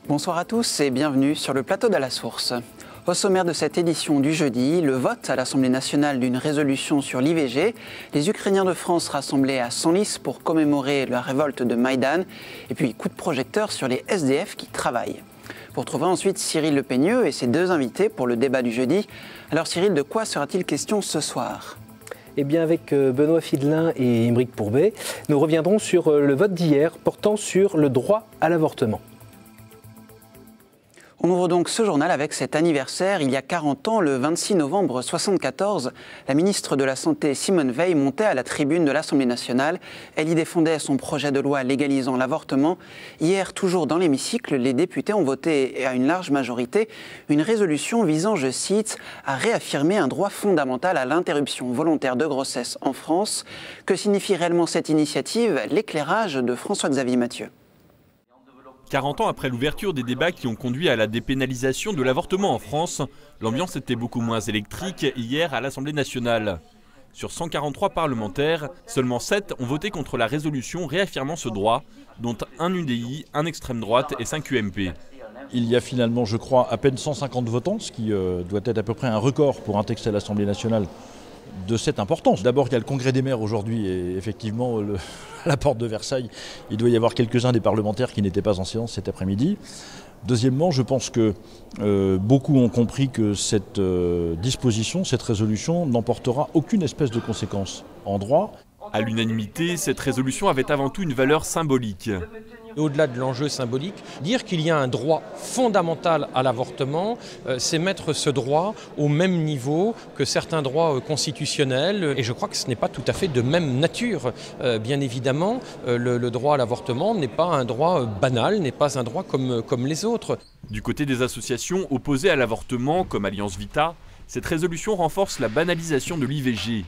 Bonsoir à tous et bienvenue sur le plateau de la Source. Au sommaire de cette édition du jeudi, le vote à l'Assemblée nationale d'une résolution sur l'IVG, les Ukrainiens de France rassemblés à Senlis pour commémorer la révolte de Maïdan, et puis coup de projecteur sur les SDF qui travaillent. Vous retrouverez ensuite Cyril Le Peigneux et ses deux invités pour le débat du jeudi. Alors Cyril, de quoi sera-t-il question ce soir ? Eh bien, avec Benoît Fidelin et Émeric Pourbet, nous reviendrons sur le vote d'hier portant sur le droit à l'avortement. On ouvre donc ce journal avec cet anniversaire. Il y a 40 ans, le 26 novembre 1974, la ministre de la Santé Simone Veil montait à la tribune de l'Assemblée nationale. Elle y défendait son projet de loi légalisant l'avortement. Hier, toujours dans l'hémicycle, les députés ont voté à une large majorité une résolution visant, je cite, à réaffirmer un droit fondamental à l'interruption volontaire de grossesse en France. Que signifie réellement cette initiative? L'éclairage de François-Xavier Mathieu. 40 ans après l'ouverture des débats qui ont conduit à la dépénalisation de l'avortement en France, l'ambiance était beaucoup moins électrique hier à l'Assemblée nationale. Sur 143 parlementaires, seulement 7 ont voté contre la résolution réaffirmant ce droit, dont un UDI, un extrême droite et 5 UMP. Il y a finalement, je crois, à peine 150 votants, ce qui doit être à peu près un record pour un texte à l'Assemblée nationale de cette importance. D'abord, il y a le congrès des maires aujourd'hui et effectivement, à la porte de Versailles, il doit y avoir quelques-uns des parlementaires qui n'étaient pas en séance cet après-midi. Deuxièmement, je pense que beaucoup ont compris que cette disposition, cette résolution n'emportera aucune espèce de conséquence en droit. À l'unanimité, cette résolution avait avant tout une valeur symbolique. Au-delà de l'enjeu symbolique, dire qu'il y a un droit fondamental à l'avortement, c'est mettre ce droit au même niveau que certains droits constitutionnels. Et je crois que ce n'est pas tout à fait de même nature. Bien évidemment, le droit à l'avortement n'est pas un droit banal, n'est pas un droit comme les autres. Du côté des associations opposées à l'avortement, comme Alliance Vita, cette résolution renforce la banalisation de l'IVG.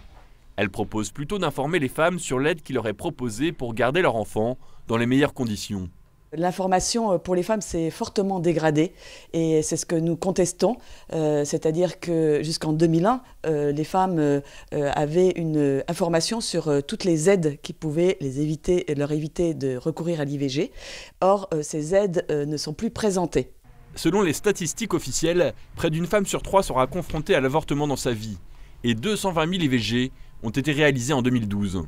Elle propose plutôt d'informer les femmes sur l'aide qui leur est proposée pour garder leur enfant dans les meilleures conditions. L'information pour les femmes s'est fortement dégradée et c'est ce que nous contestons, c'est-à-dire que jusqu'en 2001, les femmes avaient une information sur toutes les aides qui pouvaient leur éviter de recourir à l'IVG. Or, ces aides ne sont plus présentées. Selon les statistiques officielles, près d'une femme sur 3 sera confrontée à l'avortement dans sa vie et 220 000 IVG ont été réalisés en 2012.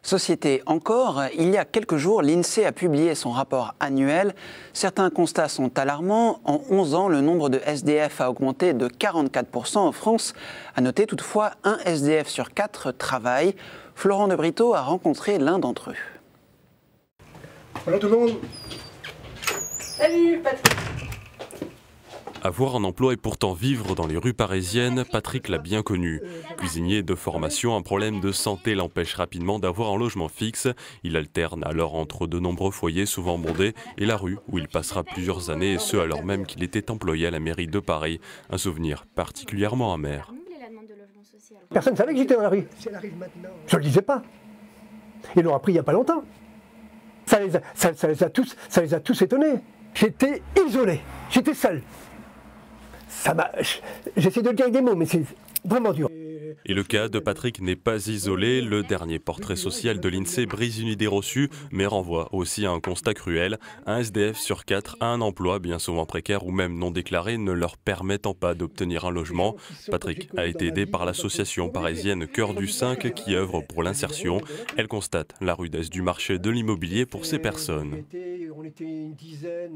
Société encore, il y a quelques jours, l'INSEE a publié son rapport annuel. Certains constats sont alarmants. En 11 ans, le nombre de SDF a augmenté de 44% en France. À noter toutefois, un SDF sur 4 travaille. Florent de Brito a rencontré l'un d'entre eux. Bonjour tout le monde. Salut Patrick. Avoir un emploi et pourtant vivre dans les rues parisiennes, Patrick l'a bien connu. Cuisinier de formation, un problème de santé l'empêche rapidement d'avoir un logement fixe. Il alterne alors entre de nombreux foyers souvent bondés et la rue où il passera plusieurs années, et ce alors même qu'il était employé à la mairie de Paris. Un souvenir particulièrement amer. Personne ne savait que j'étais dans la rue. Je ne le disais pas. Ils l'ont appris il n'y a pas longtemps. Ça les a tous étonnés. J'étais isolé, j'étais seul. J'essaie de le dire avec des mots, mais c'est vraiment dur. Et le cas de Patrick n'est pas isolé. Le dernier portrait social de l'INSEE brise une idée reçue, mais renvoie aussi à un constat cruel. Un SDF sur 4 a un emploi bien souvent précaire ou même non déclaré, ne leur permettant pas d'obtenir un logement. Patrick a été aidé par l'association parisienne Cœur du 5 qui œuvre pour l'insertion. Elle constate la rudesse du marché de l'immobilier pour ces personnes.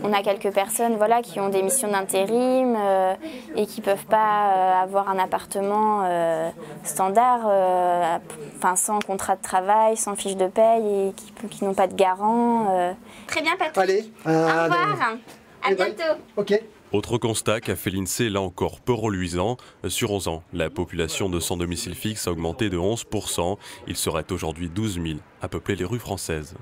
On a quelques personnes qui ont des missions d'intérim et qui ne peuvent pas avoir un appartement standard, sans contrat de travail, sans fiche de paye et qui n'ont pas de garant. Très bien Patrick. Allez, au revoir. À bientôt. Ok. Autre constat qu'a fait l'INSEE, là encore peu reluisant. Sur 11 ans, la population de sans domicile fixe a augmenté de 11%. Il serait aujourd'hui 12 000 à peupler les rues françaises.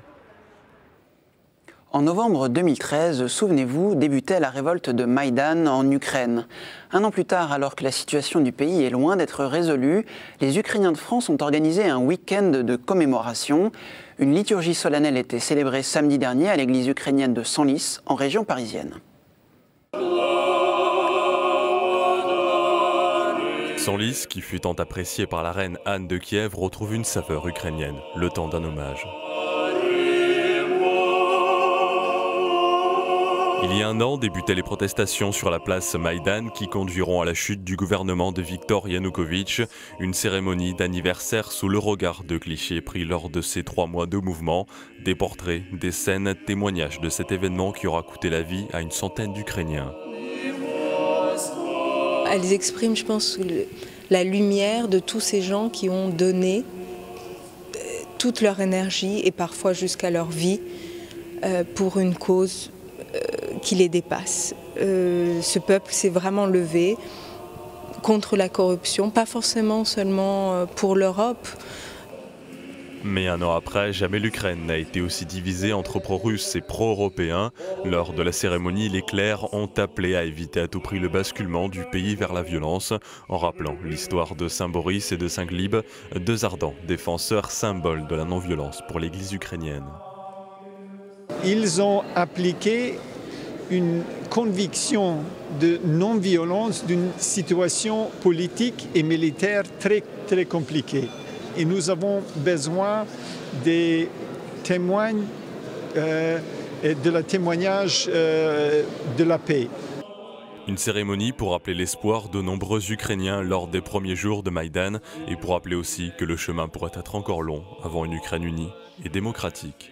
En novembre 2013, souvenez-vous, débutait la révolte de Maïdan en Ukraine. Un an plus tard, alors que la situation du pays est loin d'être résolue, les Ukrainiens de France ont organisé un week-end de commémoration. Une liturgie solennelle était célébrée samedi dernier à l'église ukrainienne de Senlis, en région parisienne. Senlis, qui fut tant apprécié par la reine Anne de Kiev, retrouve une saveur ukrainienne, le temps d'un hommage. Il y a un an débutaient les protestations sur la place Maïdan qui conduiront à la chute du gouvernement de Viktor Yanukovych. Une cérémonie d'anniversaire sous le regard de clichés pris lors de ces 3 mois de mouvement. Des portraits, des scènes, témoignages de cet événement qui aura coûté la vie à une centaine d'Ukrainiens. Elles expriment, je pense, la lumière de tous ces gens qui ont donné toute leur énergie et parfois jusqu'à leur vie pour une cause qui les dépasse. Ce peuple s'est vraiment levé contre la corruption, pas forcément seulement pour l'Europe. Mais un an après, jamais l'Ukraine n'a été aussi divisée entre pro-russes et pro-européens. Lors de la cérémonie, les clercs ont appelé à éviter à tout prix le basculement du pays vers la violence, en rappelant l'histoire de Saint Boris et de Saint Glib, 2 ardents défenseurs symboles de la non-violence pour l'Église ukrainienne. Ils ont appliqué une conviction de non-violence d'une situation politique et militaire très compliquée. Et nous avons besoin des témoins et de la témoignage de la paix. Une cérémonie pour rappeler l'espoir de nombreux Ukrainiens lors des premiers jours de Maïdan et pour rappeler aussi que le chemin pourrait être encore long avant une Ukraine unie et démocratique.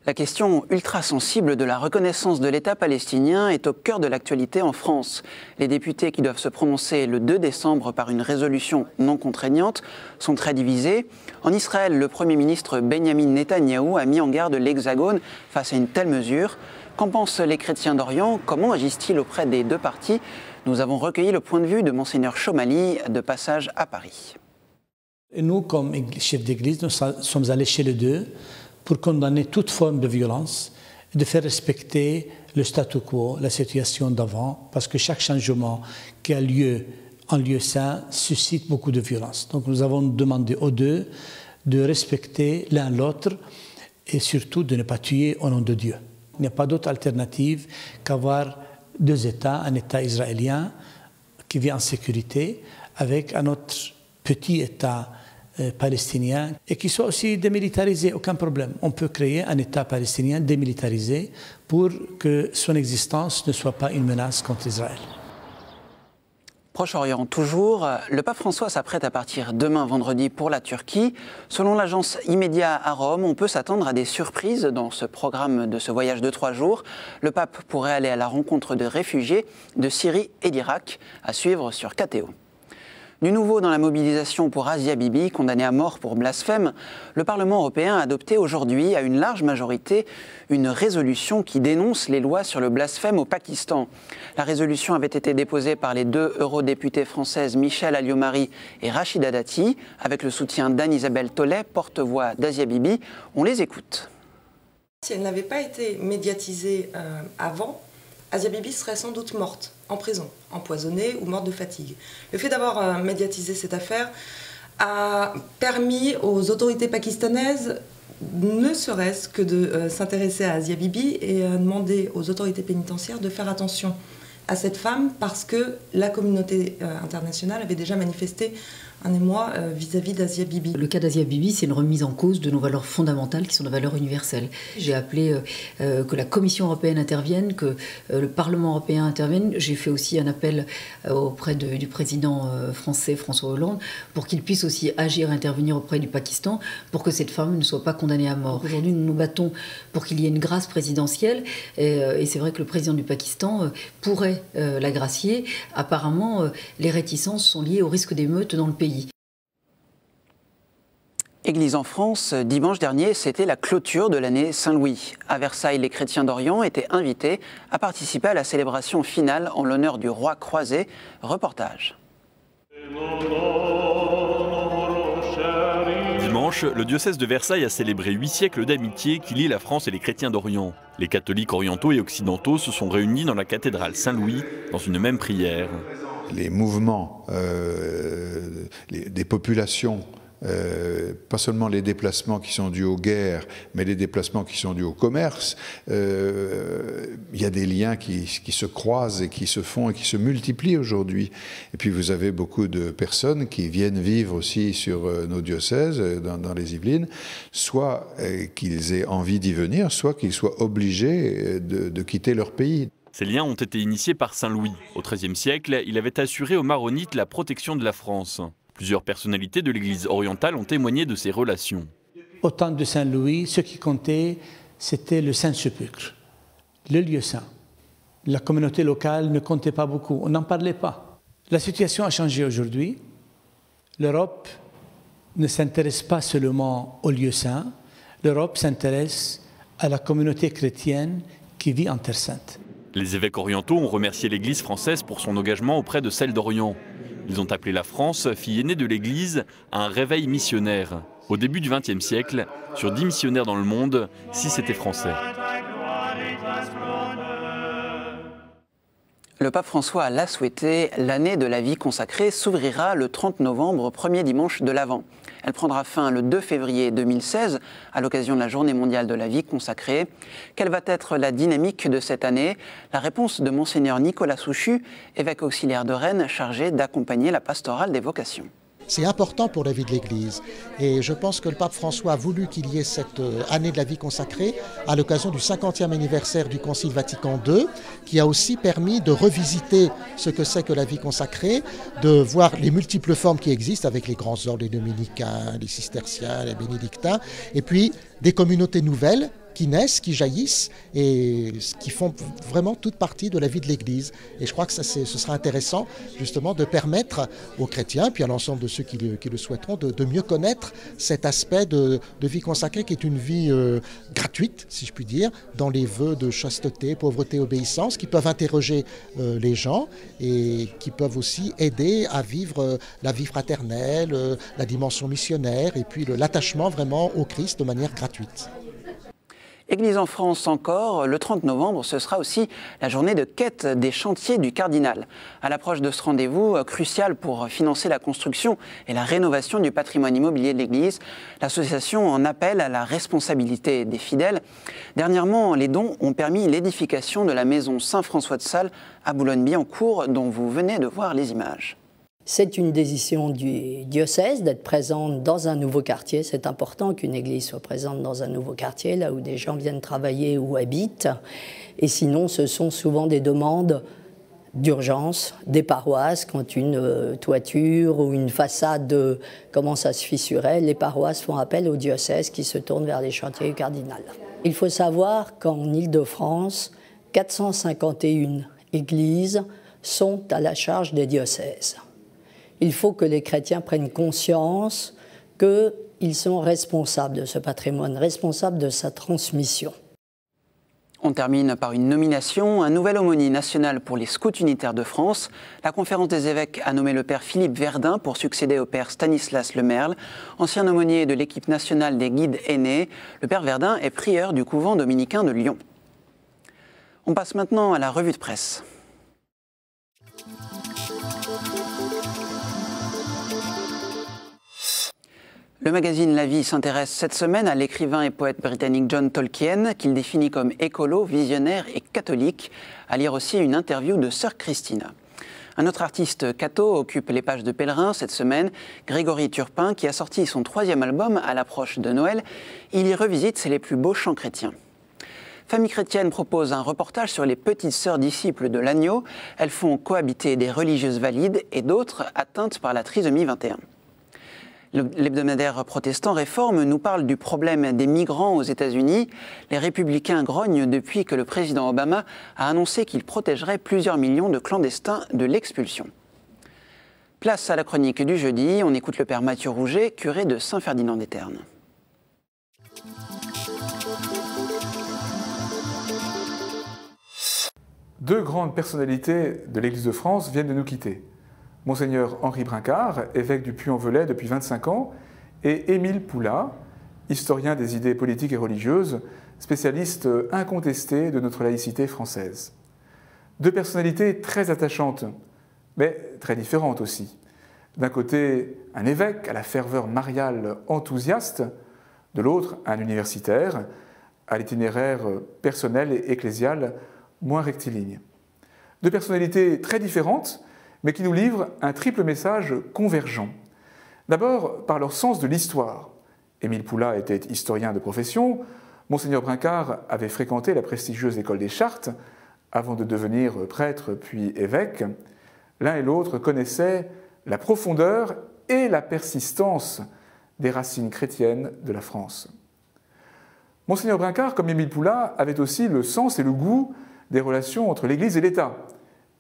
La question ultra sensible de la reconnaissance de l'État palestinien est au cœur de l'actualité en France. Les députés qui doivent se prononcer le 2 décembre par une résolution non contraignante sont très divisés. En Israël, le Premier ministre Benjamin Netanyahou a mis en garde l'Hexagone face à une telle mesure. Qu'en pensent les chrétiens d'Orient? Comment agissent-ils auprès des 2 parties? Nous avons recueilli le point de vue de Monseigneur Chomali, de passage à Paris. Nous, comme chef d'église, nous sommes allés chez les 2 pour condamner toute forme de violence et de faire respecter le statu quo, la situation d'avant, parce que chaque changement qui a lieu en lieu saint suscite beaucoup de violence. Donc nous avons demandé aux 2 de respecter l'un l'autre et surtout de ne pas tuer au nom de Dieu. Il n'y a pas d'autre alternative qu'avoir 2 États, un État israélien qui vit en sécurité avec un autre petit État palestinien et qui soit aussi démilitarisé, aucun problème. On peut créer un État palestinien démilitarisé pour que son existence ne soit pas une menace contre Israël. Proche-Orient toujours, le pape François s'apprête à partir demain vendredi pour la Turquie. Selon l'agence Immédia à Rome, on peut s'attendre à des surprises dans ce programme de ce voyage de 3 jours. Le pape pourrait aller à la rencontre de réfugiés de Syrie et d'Irak, à suivre sur KTO. Du nouveau dans la mobilisation pour Asia Bibi, condamnée à mort pour blasphème, le Parlement européen a adopté aujourd'hui à une large majorité une résolution qui dénonce les lois sur le blasphème au Pakistan. La résolution avait été déposée par les 2 eurodéputées françaises Michèle Alliot-Marie et Rachida Dati, avec le soutien d'Anne-Isabelle Tollet, porte-voix d'Asia Bibi. On les écoute. Si elle n'avait pas été médiatisée avant, Asia Bibi serait sans doute morte en prison, empoisonnée ou morte de fatigue. Le fait d'avoir médiatisé cette affaire a permis aux autorités pakistanaises ne serait-ce que de s'intéresser à Asia Bibi et demander aux autorités pénitentiaires de faire attention à cette femme parce que la communauté internationale avait déjà manifesté un émoi vis-à-vis d'Asia Bibi. Le cas d'Asia Bibi, c'est une remise en cause de nos valeurs fondamentales qui sont des valeurs universelles. J'ai appelé que la Commission européenne intervienne, que le Parlement européen intervienne. J'ai fait aussi un appel auprès du président français François Hollande pour qu'il puisse aussi agir, intervenir auprès du Pakistan pour que cette femme ne soit pas condamnée à mort. Aujourd'hui, nous nous battons pour qu'il y ait une grâce présidentielle et c'est vrai que le président du Pakistan pourrait la gracier. Apparemment, les réticences sont liées au risque d'émeutes dans le pays. Église en France, dimanche dernier, c'était la clôture de l'année Saint-Louis. À Versailles, les chrétiens d'Orient étaient invités à participer à la célébration finale en l'honneur du roi croisé. Reportage. Dimanche, le diocèse de Versailles a célébré 8 siècles d'amitié qui lient la France et les chrétiens d'Orient. Les catholiques orientaux et occidentaux se sont réunis dans la cathédrale Saint-Louis dans une même prière. Les mouvements des populations pas seulement les déplacements qui sont dus aux guerres, mais les déplacements qui sont dus au commerce, il y a des liens qui se croisent et qui se font et qui se multiplient aujourd'hui. Et puis vous avez beaucoup de personnes qui viennent vivre aussi sur nos diocèses, dans les Yvelines, soit qu'ils aient envie d'y venir, soit qu'ils soient obligés de quitter leur pays. Ces liens ont été initiés par Saint Louis. Au XIIIe siècle, il avait assuré aux Maronites la protection de la France. Plusieurs personnalités de l'Église orientale ont témoigné de ces relations. Au temps de Saint Louis, ce qui comptait, c'était le Saint-Sépulcre, le lieu saint. La communauté locale ne comptait pas beaucoup, on n'en parlait pas. La situation a changé aujourd'hui. L'Europe ne s'intéresse pas seulement au lieu saint, l'Europe s'intéresse à la communauté chrétienne qui vit en Terre Sainte. Les évêques orientaux ont remercié l'Église française pour son engagement auprès de celle d'Orient. Ils ont appelé la France, fille aînée de l'Église, à un réveil missionnaire. Au début du XXe siècle, sur 10 missionnaires dans le monde, 6 étaient français. Le pape François l'a souhaité, l'année de la vie consacrée s'ouvrira le 30 novembre, premier dimanche de l'Avent. Elle prendra fin le 2 février 2016, à l'occasion de la Journée mondiale de la vie consacrée. Quelle va être la dynamique de cette année? La réponse de Monseigneur Nicolas Souchu, évêque auxiliaire de Rennes, chargé d'accompagner la pastorale des vocations. C'est important pour la vie de l'Église et je pense que le pape François a voulu qu'il y ait cette année de la vie consacrée à l'occasion du 50e anniversaire du Concile Vatican II qui a aussi permis de revisiter ce que c'est que la vie consacrée, de voir les multiples formes qui existent avec les grands ordres, les dominicains, les cisterciens, les bénédictins et puis des communautés nouvelles qui naissent, qui jaillissent et qui font vraiment toute partie de la vie de l'Église. Et je crois que ce sera intéressant justement de permettre aux chrétiens, puis à l'ensemble de ceux qui le souhaiteront, de mieux connaître cet aspect de vie consacrée qui est une vie gratuite, si je puis dire, dans les vœux de chasteté, pauvreté, obéissance, qui peuvent interroger les gens et qui peuvent aussi aider à vivre la vie fraternelle, la dimension missionnaire et puis l'attachement vraiment au Christ de manière gratuite. Église en France encore, le 30 novembre, ce sera aussi la journée de quête des chantiers du cardinal. À l'approche de ce rendez-vous crucial pour financer la construction et la rénovation du patrimoine immobilier de l'Église, l'association en appelle à la responsabilité des fidèles. Dernièrement, les dons ont permis l'édification de la maison Saint-François de Sales à Boulogne-Billancourt, dont vous venez de voir les images. C'est une décision du diocèse d'être présente dans un nouveau quartier. C'est important qu'une église soit présente dans un nouveau quartier, là où des gens viennent travailler ou habitent. Et sinon, ce sont souvent des demandes d'urgence des paroisses. Quand une toiture ou une façade commence à se fissurer, les paroisses font appel au diocèse qui se tourne vers les chantiers du cardinal. Il faut savoir qu'en Île-de-France, 451 églises sont à la charge des diocèses. Il faut que les chrétiens prennent conscience qu'ils sont responsables de ce patrimoine, responsables de sa transmission. On termine par une nomination, un nouvel aumônier national pour les scouts unitaires de France. La conférence des évêques a nommé le père Philippe Verdun pour succéder au père Stanislas Lemerle, ancien aumônier de l'équipe nationale des guides aînés. Le père Verdun est prieur du couvent dominicain de Lyon. On passe maintenant à la revue de presse. Le magazine La Vie s'intéresse cette semaine à l'écrivain et poète britannique John Tolkien, qu'il définit comme écolo, visionnaire et catholique. À lire aussi une interview de sœur Christina. Un autre artiste catho occupe les pages de Pèlerin cette semaine, Grégory Turpin, qui a sorti son 3e album à l'approche de Noël. Il y revisite les plus beaux chants chrétiens. Famille chrétienne propose un reportage sur les petites sœurs disciples de l'agneau. Elles font cohabiter des religieuses valides et d'autres atteintes par la trisomie 21. L'hebdomadaire protestant Réforme nous parle du problème des migrants aux États-Unis. Les républicains grognent depuis que le président Obama a annoncé qu'il protégerait plusieurs millions de clandestins de l'expulsion. Place à la chronique du jeudi, on écoute le père Mathieu Rouget, curé de Saint-Ferdinand-des-Ternes. Deux grandes personnalités de l'Église de France viennent de nous quitter. Monseigneur Henri Brincard, évêque du Puy-en-Velay depuis 25 ans, et Émile Poulain, historien des idées politiques et religieuses, spécialiste incontesté de notre laïcité française. Deux personnalités très attachantes, mais très différentes aussi. D'un côté, un évêque à la ferveur mariale enthousiaste, de l'autre, un universitaire à l'itinéraire personnel et ecclésial moins rectiligne. Deux personnalités très différentes, mais qui nous livrent un triple message convergent. D'abord, par leur sens de l'histoire. Émile Poula était historien de profession, Monseigneur Brincart avait fréquenté la prestigieuse école des Chartes avant de devenir prêtre puis évêque. L'un et l'autre connaissaient la profondeur et la persistance des racines chrétiennes de la France. Monseigneur Brincart, comme Émile Poula, avait aussi le sens et le goût des relations entre l'Église et l'État.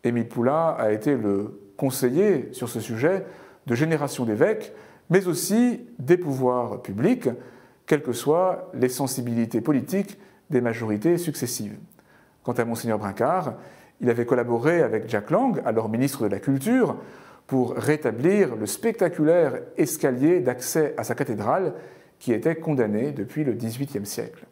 Émile Poula a été le conseiller sur ce sujet de générations d'évêques, mais aussi des pouvoirs publics, quelles que soient les sensibilités politiques des majorités successives. Quant à Monseigneur Brincart, il avait collaboré avec Jack Lang, alors ministre de la Culture, pour rétablir le spectaculaire escalier d'accès à sa cathédrale qui était condamné depuis le XVIIIe siècle.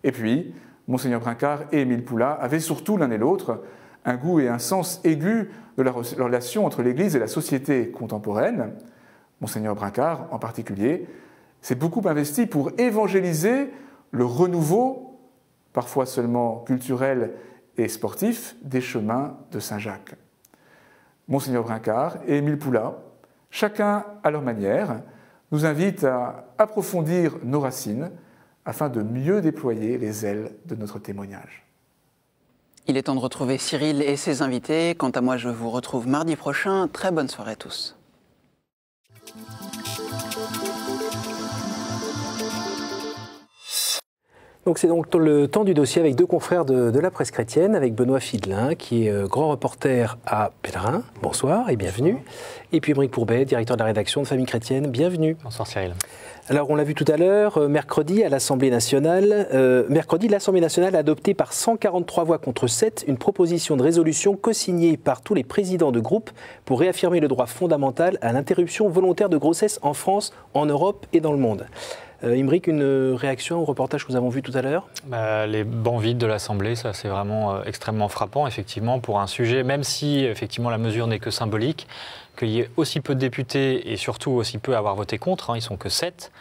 Et puis, Monseigneur Brincart et Émile Poula avaient surtout l'un et l'autre un goût et un sens aigu de la relation entre l'Église et la société contemporaine. Monseigneur Brincart, en particulier, s'est beaucoup investi pour évangéliser le renouveau, parfois seulement culturel et sportif, des chemins de Saint-Jacques. Monseigneur Brincart et Émile Poula, chacun à leur manière, nous invitent à approfondir nos racines afin de mieux déployer les ailes de notre témoignage. Il est temps de retrouver Cyril et ses invités. Quant à moi, je vous retrouve mardi prochain. Très bonne soirée à tous. Donc c'est donc le temps du dossier avec deux confrères de la presse chrétienne, avec Benoît Fidelin, qui est grand reporter à Pèlerin. Bonsoir et bienvenue. Bonsoir. Et puis Émeric Pourbet, directeur de la rédaction de Famille chrétienne. Bienvenue. Bonsoir Cyril. Alors on l'a vu tout à l'heure, mercredi à l'Assemblée nationale, l'Assemblée nationale a adopté par 143 voix contre 7 une proposition de résolution co-signée par tous les présidents de groupe pour réaffirmer le droit fondamental à l'interruption volontaire de grossesse en France, en Europe et dans le monde. Émeric, une réaction au reportage que nous avons vu tout à l'heure ? Les bancs vides de l'Assemblée, ça c'est vraiment extrêmement frappant, effectivement, pour un sujet, même si effectivement la mesure n'est que symbolique, qu'il y ait aussi peu de députés et surtout aussi peu à avoir voté contre, ils ne sont que 7,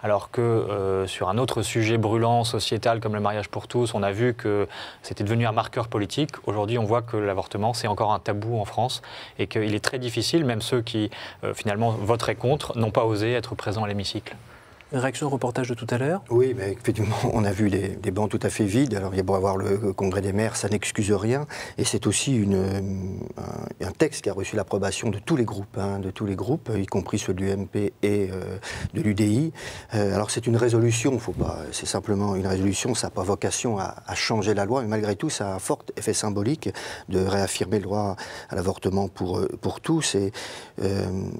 alors que sur un autre sujet brûlant, sociétal, comme le mariage pour tous, on a vu que c'était devenu un marqueur politique. Aujourd'hui, on voit que l'avortement, c'est encore un tabou en France et qu'il est très difficile, même ceux qui finalement voteraient contre, n'ont pas osé être présents à l'hémicycle. Une réaction au reportage de tout à l'heure ? Oui, mais effectivement, on a vu des bancs tout à fait vides. Alors, il y a beau avoir le Congrès des maires, ça n'excuse rien. Et c'est aussi un texte qui a reçu l'approbation de tous les groupes, y compris ceux de l'UMP et de l'UDI. Alors, c'est une résolution, c'est simplement une résolution, ça n'a pas vocation à changer la loi, mais malgré tout, ça a un fort effet symbolique de réaffirmer le droit à l'avortement pour tous. Et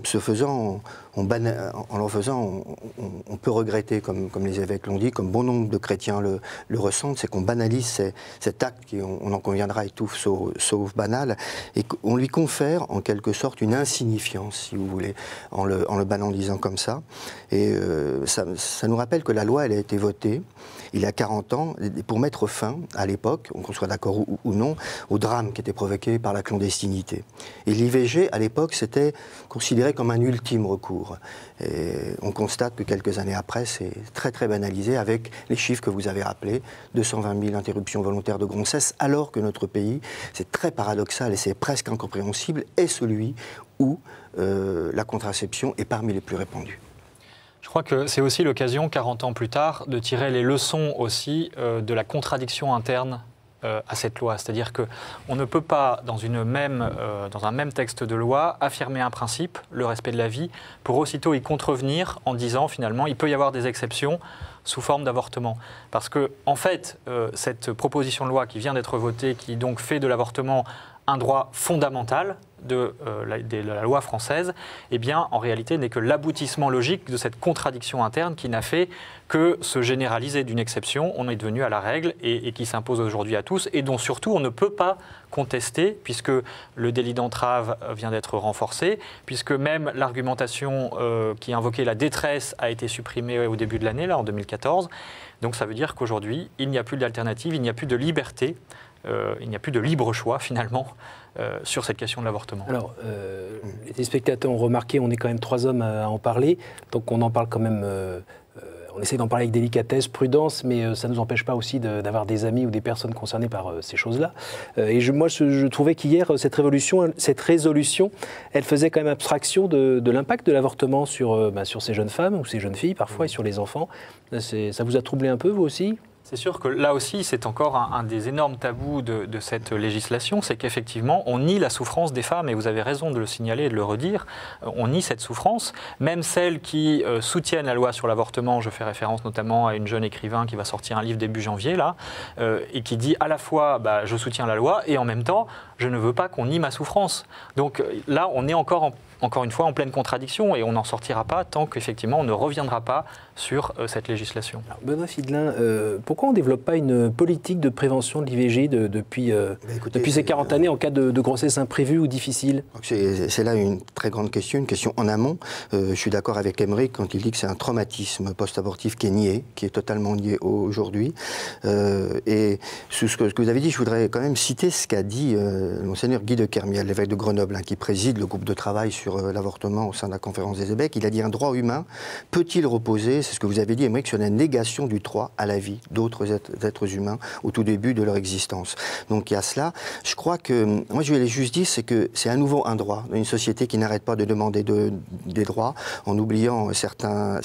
ce faisant, en le faisant, on peut regretter, comme les évêques l'ont dit, comme bon nombre de chrétiens le ressentent, c'est qu'on banalise cet acte qui, on en conviendra, est tout sauf banal, et qu'on lui confère en quelque sorte une insignifiance, si vous voulez, en le banalisant comme ça. Et ça nous rappelle que la loi, elle a été votée il y a 40 ans pour mettre fin, à l'époque, qu'on soit d'accord ou non, au drame qui était provoqué par la clandestinité. Et l'IVG, à l'époque, c'était considéré comme un ultime recours. Et on constate que quelques années après, c'est très très banalisé avec les chiffres que vous avez rappelés, 220 000 interruptions volontaires de grossesse, alors que notre pays, c'est très paradoxal et c'est presque incompréhensible, est celui où la contraception est parmi les plus répandues. Je crois que c'est aussi l'occasion, 40 ans plus tard, de tirer les leçons aussi de la contradiction interne à cette loi. C'est-à-dire qu'on ne peut pas, dans un même texte de loi, affirmer un principe, le respect de la vie, pour aussitôt y contrevenir en disant finalement il peut y avoir des exceptions sous forme d'avortement. Parce que, en fait, cette proposition de loi qui vient d'être votée, qui donc fait de l'avortement un droit fondamental de la loi française, eh bien, en réalité, n'est que l'aboutissement logique de cette contradiction interne qui n'a fait que se généraliser d'une exception. On est devenu à la règle et qui s'impose aujourd'hui à tous et dont surtout on ne peut pas contester puisque le délit d'entrave vient d'être renforcé, puisque même l'argumentation qui invoquait la détresse a été supprimée au début de l'année, là, en 2014. Donc ça veut dire qu'aujourd'hui, il n'y a plus d'alternative, il n'y a plus de liberté il n'y a plus de libre choix finalement sur cette question de l'avortement. Alors, les téléspectateurs ont remarqué, on est quand même 3 hommes à en parler, donc on en parle quand même... on essaie d'en parler avec délicatesse, prudence, mais ça ne nous empêche pas aussi d'avoir des amis ou des personnes concernées par ces choses-là. Et moi, je trouvais qu'hier, cette résolution, elle faisait quand même abstraction de l'impact de l'avortement sur ces jeunes femmes ou ces jeunes filles, parfois, et sur les enfants. Ça vous a troublé un peu, vous aussi ? C'est sûr que là aussi, c'est encore un des énormes tabous de cette législation, c'est qu'effectivement, on nie la souffrance des femmes, et vous avez raison de le signaler et de le redire, on nie cette souffrance, même celles qui soutiennent la loi sur l'avortement, je fais référence notamment à une jeune écrivain qui va sortir un livre début janvier, là, et qui dit à la fois, je soutiens la loi, et en même temps, je ne veux pas qu'on nie ma souffrance. Donc là, on est encore une fois en pleine contradiction et on n'en sortira pas tant qu'effectivement on ne reviendra pas sur cette législation. Alors, Benoît Fidelin, pourquoi on ne développe pas une politique de prévention de l'IVG depuis ces 40 années en cas de grossesse imprévue ou difficile? C'est là une très grande question, une question en amont. Je suis d'accord avec Aymeric quand il dit que c'est un traumatisme post-abortif qui est nié, qui est totalement nié aujourd'hui. Et ce que vous avez dit, je voudrais quand même citer ce qu'a dit Monseigneur Guy de Kermiel, l'évêque de Grenoble, qui préside le groupe de travail sur l'avortement au sein de la conférence des évêques. Il a dit: un droit humain peut-il reposer, c'est ce que vous avez dit, Aymeric, sur la négation du droit à la vie d'autres êtres humains au tout début de leur existence. Donc il y a cela. Je crois que, moi je vais juste dire, c'est que c'est à nouveau un droit dans une société qui n'arrête pas de demander des droits en oubliant certains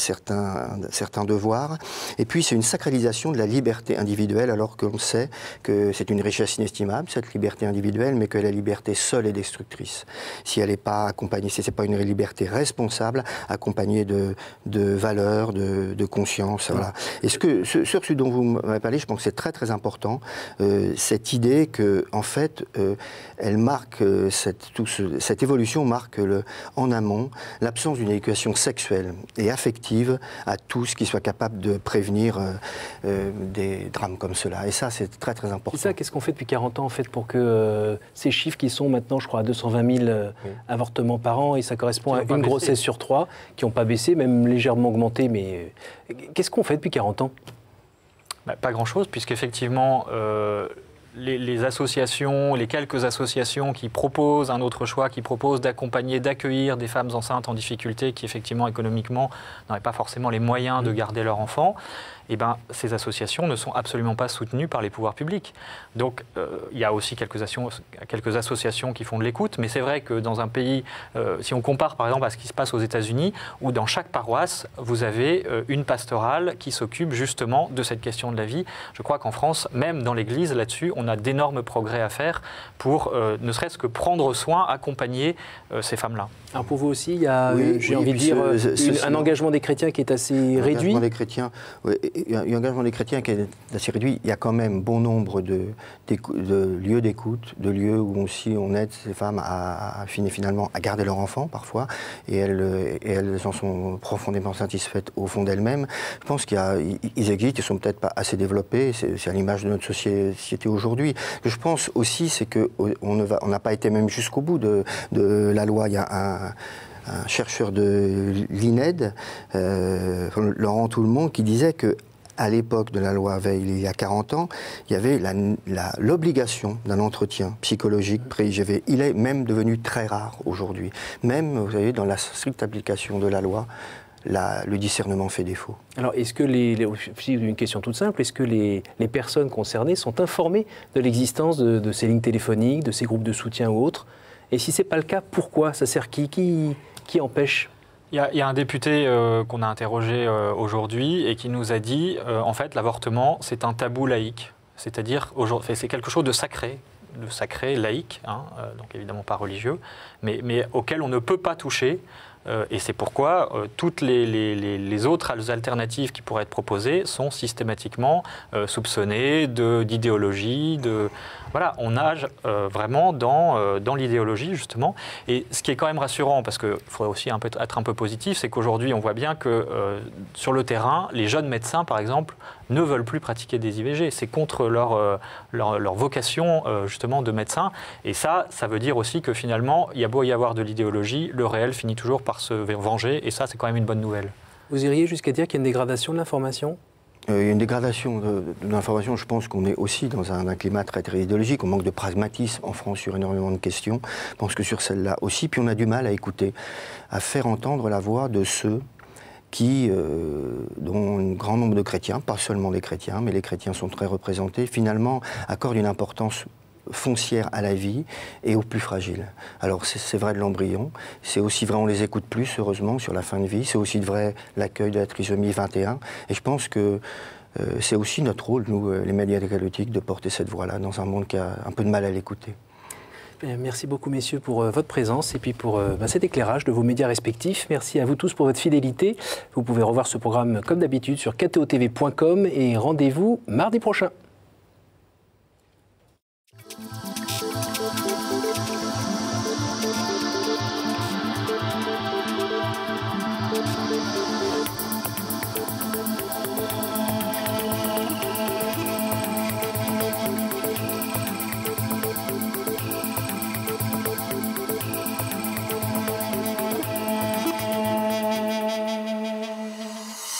devoirs. Et puis c'est une sacralisation de la liberté individuelle, alors qu'on sait que c'est une richesse inestimable, cette liberté individuelle, mais que la liberté seule est destructrice. Si elle n'est pas accompagnée, si ce n'est pas une liberté responsable, accompagnée de valeurs, de conscience. Voilà. Et sur ce dont vous m'avez parlé, je pense que c'est très très important, cette idée que, en fait, elle marque, cette évolution marque en amont l'absence d'une éducation sexuelle et affective à tout ce qui soit capable de prévenir des drames comme cela. Et ça, c'est très très important. C'est ça, qu'est-ce qu'on fait depuis 40 ans en fait pour que ces chiffres qui sont maintenant, je crois, à 220 000 avortements par an, et ça correspond à une grossesse sur 3, qui n'ont pas baissé, même légèrement augmenté, mais qu'est-ce qu'on fait depuis 40 ans ? Pas grand-chose, puisqu'effectivement, les associations, les quelques associations qui proposent un autre choix, qui proposent d'accompagner, d'accueillir des femmes enceintes en difficulté, qui effectivement, économiquement, n'auraient pas forcément les moyens de garder leur enfant, eh ben, ces associations ne sont absolument pas soutenues par les pouvoirs publics. Donc il y a aussi quelques associations qui font de l'écoute, mais c'est vrai que dans un pays, si on compare par exemple à ce qui se passe aux États-Unis, où dans chaque paroisse, vous avez une pastorale qui s'occupe justement de cette question de la vie. Je crois qu'en France, même dans l'Église, là-dessus, on a d'énormes progrès à faire pour ne serait-ce que prendre soin, accompagner ces femmes-là. Alors pour vous aussi, il y a, j'ai envie de dire, un engagement des chrétiens qui est assez réduit. Des chrétiens, il y a un engagement des chrétiens qui est assez réduit. Il y a quand même bon nombre de lieux d'écoute, de lieux où aussi on aide ces femmes à finalement à garder leur enfant parfois, et elles en sont profondément satisfaites au fond d'elles-mêmes. Je pense qu'ils existent, ils sont peut-être pas assez développés. C'est à l'image de notre société aujourd'hui. Ce que je pense aussi, c'est qu'on n'a pas été même jusqu'au bout de la loi. Il y a un chercheur de l'INED, Laurent Tout-le-Monde, qui disait que à l'époque de la loi Veil, il y a 40 ans, il y avait l'obligation d'un entretien psychologique pré-IGV. Il est même devenu très rare aujourd'hui. Même, vous savez, dans la stricte application de la loi, le discernement fait défaut. Alors, est-ce que une question toute simple, est-ce que les personnes concernées sont informées de l'existence de ces lignes téléphoniques, de ces groupes de soutien ou autres? Et si ce n'est pas le cas, pourquoi? Ça sert qui empêche? Il y a un député qu'on a interrogé aujourd'hui et qui nous a dit, en fait, l'avortement, c'est un tabou laïque. C'est-à-dire, c'est quelque chose de sacré, laïque, hein, donc évidemment pas religieux, mais auquel on ne peut pas toucher. Et c'est pourquoi toutes les autres alternatives qui pourraient être proposées sont systématiquement soupçonnées d'idéologie, Voilà, on nage vraiment dans l'idéologie, justement. Et ce qui est quand même rassurant, parce qu'il faudrait aussi être un peu positif, c'est qu'aujourd'hui, on voit bien que sur le terrain, les jeunes médecins, par exemple, ne veulent plus pratiquer des IVG. C'est contre leur vocation, justement, de médecin. Et ça veut dire aussi que finalement, il y a beau y avoir de l'idéologie, le réel finit toujours par se venger. Et ça, c'est quand même une bonne nouvelle. Vous iriez jusqu'à dire qu'il y a une dégradation de l'information ? Il y a une dégradation de l'information. Je pense qu'on est aussi dans un climat très, très idéologique. On manque de pragmatisme en France sur énormément de questions. Je pense que sur celle-là aussi. Puis on a du mal à écouter, à faire entendre la voix de ceux dont un grand nombre de chrétiens, pas seulement des chrétiens, mais les chrétiens sont très représentés, finalement accordent une importance foncière à la vie et aux plus fragiles. Alors c'est vrai de l'embryon, c'est aussi vrai, on les écoute plus heureusement sur la fin de vie, c'est aussi vrai l'accueil de la trisomie 21, et je pense que c'est aussi notre rôle, nous les médias catholiques, de porter cette voix-là dans un monde qui a un peu de mal à l'écouter. Merci beaucoup, messieurs, pour votre présence et puis pour cet éclairage de vos médias respectifs. Merci à vous tous pour votre fidélité. Vous pouvez revoir ce programme comme d'habitude sur ktotv.com et rendez-vous mardi prochain.